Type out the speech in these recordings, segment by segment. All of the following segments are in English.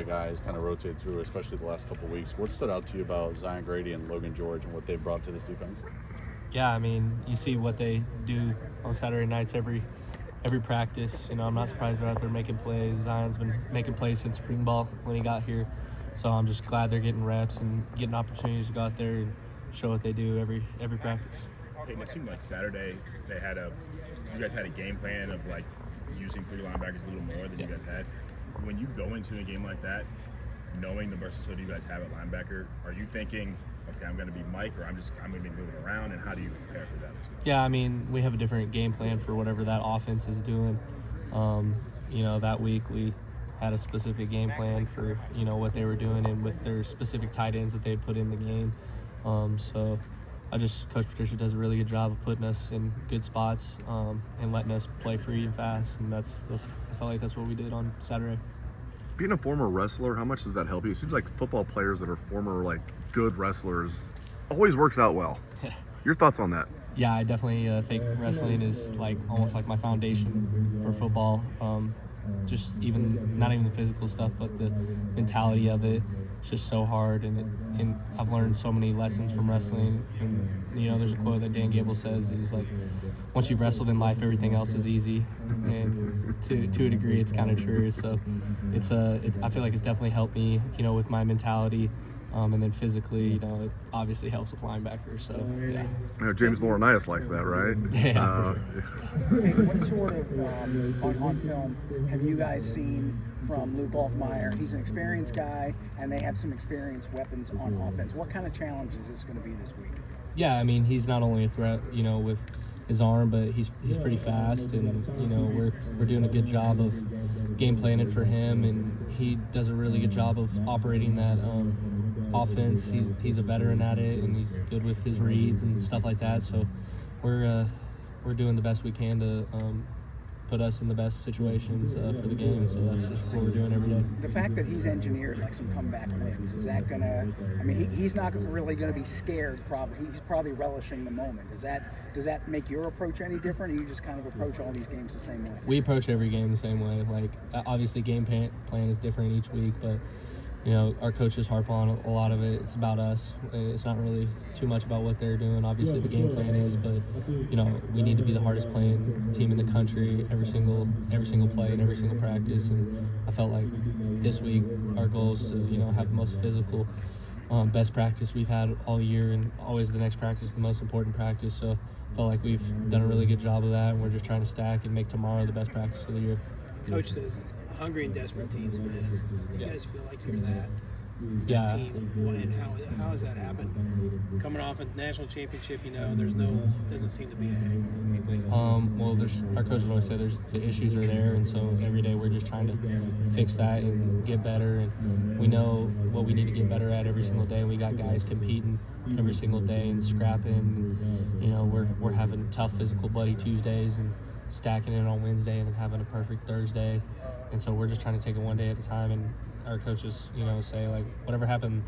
The guys kind of rotate through, especially the last couple of weeks. What stood out to you about Zion Grady and Logan George and what they brought to this defense? Yeah, I mean, you see what they do on Saturday nights every practice. You know, I'm not surprised they're out there making plays. Zion's been making plays since spring ball when he got here. So I'm just glad they're getting reps and getting opportunities to go out there and show what they do every practice. Payton, it seemed like Saturday you guys had a game plan of like using 3 linebackers a little more than you guys had. When you go into a game like that, knowing the versatility you guys have at linebacker, are you thinking, okay, I'm going to be Mike, or I'm going to be moving around, and how do you prepare for that? Yeah, I mean, we have a different game plan for whatever that offense is doing. You know, that week we had a specific game plan for, you know, what they were doing and with their specific tight ends that they had put in the game. So Coach Patricia does a really good job of putting us in good spots and letting us play free and fast, and that's I felt like that's what we did on Saturday. Being a former wrestler, how much does that help you? It seems like football players that are former, like, good wrestlers always works out well. Your thoughts on that? Yeah, I definitely think wrestling is like almost like my foundation for football. Just not even the physical stuff, but the mentality of it. It's just so hard, and I've learned so many lessons from wrestling. And you know, there's a quote that Dan Gable says. He's like, "Once you've wrestled in life, everything else is easy." And to a degree, it's kind of true. So I feel like it's definitely helped me, you know, with my mentality. And then physically, you know, it obviously helps with linebackers. So, yeah. You know, James Laurinaitis likes that, right? Yeah. Hey, what sort of, on film, have you guys seen from Luke Altmaier? He's an experienced guy, and they have some experienced weapons on offense. What kind of challenge is this going to be this week? Yeah, I mean, he's not only a threat, you know, with his arm, but he's pretty fast, and you know, we're doing a good job of game planning for him, and he does a really good job of operating that offense. He's a veteran at it, and he's good with his reads and stuff like that. So we're doing the best we can to put us in the best situations for the game. So that's just what we're doing every day. The fact that he's engineered like some comeback wins, is that gonna? I mean, he's not really going to be scared. Probably he's probably relishing the moment. Does that make your approach any different? Or you just kind of approach all these games the same way? We approach every game the same way. Like obviously, game plan is different each week, but you know, our coaches harp on a lot of it. It's about us. It's not really too much about what they're doing. Obviously, the game plan is, but you know, we need to be the hardest playing team in the country every single play and every single practice. And I felt like this week our goal is to, you know, have the most physical, best practice we've had all year, and always the next practice is the most important practice. So I felt like we've done a really good job of that, and we're just trying to stack and make tomorrow the best practice of the year. Coach says hungry and desperate teams, man. You guys feel like you're that Yeah. team, and how has that happened? Coming off a national championship, you know, doesn't seem to be a hang. Well, our coaches always say the issues are there, and so every day we're just trying to fix that and get better. And we know what we need to get better at every single day. And we got guys competing every single day and scrapping. And, you know, we're having tough physical bloody Tuesdays and stacking it on Wednesday and then having a perfect Thursday. And so we're just trying to take it one day at a time. And our coaches, you know, say like whatever happened,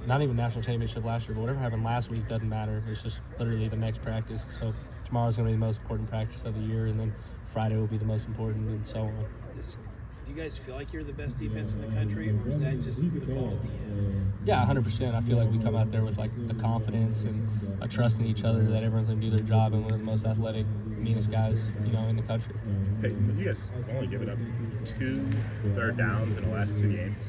not even national championship last year, but whatever happened last week doesn't matter. It's just literally the next practice. So tomorrow's going to be the most important practice of the year, and then Friday will be the most important, and so on. Do you guys feel like you're the best defense in the country, or is that just the goal at the end? Yeah, 100%. I feel like we come out there with like a confidence and a trust in each other that everyone's going to do their job, and we're the most athletic, meanest guys, you know, in the country. Hey, you guys only given up 2 third downs in the last 2 games.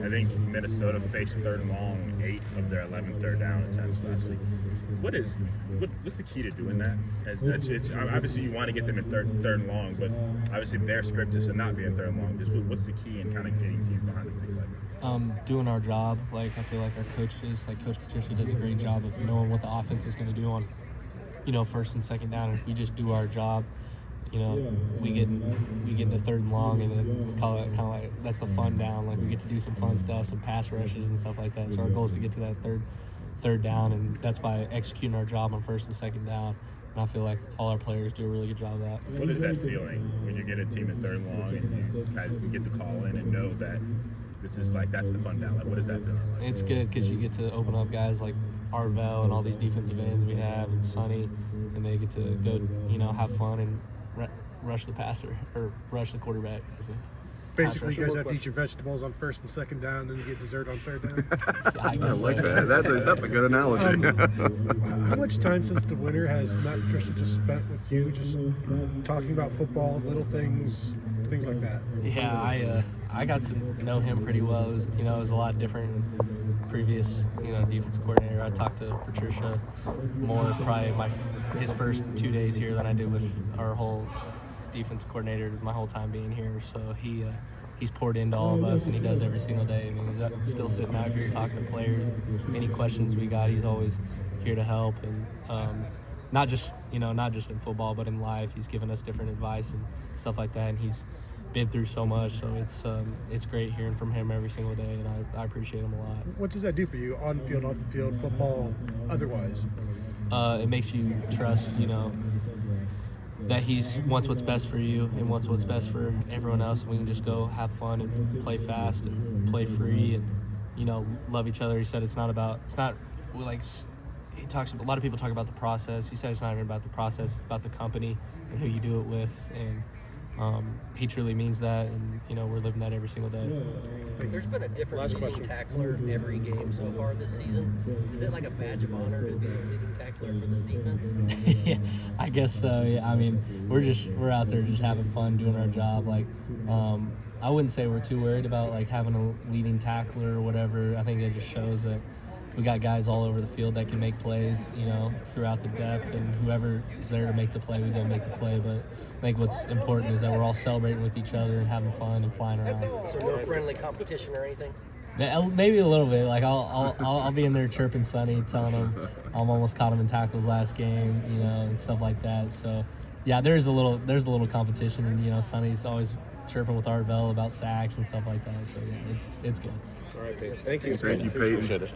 I think Minnesota faced 3rd and long 8 of their 11 third down attempts last week. What's the key to doing that? It's obviously you want to get them in third and long, but obviously their script is to not be in 3rd and long. Just what's the key in kind of getting teams behind the sticks like that? Doing our job. Like I feel like our coaches, like Coach Patricia, does a great job of knowing what the offense is going to do on, you know, 1st and 2nd down. And if we just do our job, you know, we get into 3rd and long, and then we call it kind of like that's the fun down. Like we get to do some fun stuff, some pass rushes and stuff like that. So our goal is to get to that third down, and that's by executing our job on 1st and 2nd down. And I feel like all our players do a really good job of that. What is that feeling when you get a team in 3rd and long and you guys get the call in and know that this is like that's the fun down? Like, what is that feeling? It's good because you get to open up guys like Arvell and all these defensive ends we have, and Sonny, and they get to go, you know, have fun and rush the passer or rush the quarterback. So. Basically, you guys have to eat your vegetables on first and second down, and you get dessert on third down. I I guess like so. that. That's a good analogy. How much time since the winter has Matt Patricia just spent with you, just talking about football, little things like that? Yeah, I got to know him pretty well. It was a lot different than previous, defensive coordinator. I talked to Patricia more probably his first 2 days here than I did with our whole defensive coordinator my whole time being here. So he's poured into all of us, and he does every single day. I mean, he's still sitting out here talking to players. Any questions we got, he's always here to help. And not just in football, but in life, he's given us different advice and stuff like that. And he's been through so much, so it's great hearing from him every single day, and I appreciate him a lot. What does that do for you on the field, off the field, football, otherwise? It makes you trust, that he wants what's best for you and wants what's best for everyone else. And we can just go have fun and play fast and play free and, love each other. He said he talks, a lot of people talk about the process. He said it's not even about the process, it's about the company and who you do it with. And he truly means that, and we're living that every single day. There's been a different leading tackler every game so far this season. Is it like a badge of honor to be a leading tackler for this defense? Yeah, I guess so. Yeah, I mean, we're out there just having fun doing our job. Like, I wouldn't say we're too worried about like having a leading tackler or whatever. I think it just shows that we got guys all over the field that can make plays, throughout the depth, and whoever is there to make the play, we go make the play. But I think what's important is that we're all celebrating with each other and having fun and flying around. So no friendly competition or anything? Yeah, maybe a little bit. Like I'll be in there chirping Sonny, telling him I almost caught him in tackles last game, and stuff like that. So yeah, there's a little competition, and Sonny's always chirping with Arvell about sacks and stuff like that. So yeah, it's good. All right, Payton. Thank you. Thank you, Payton. Appreciate it.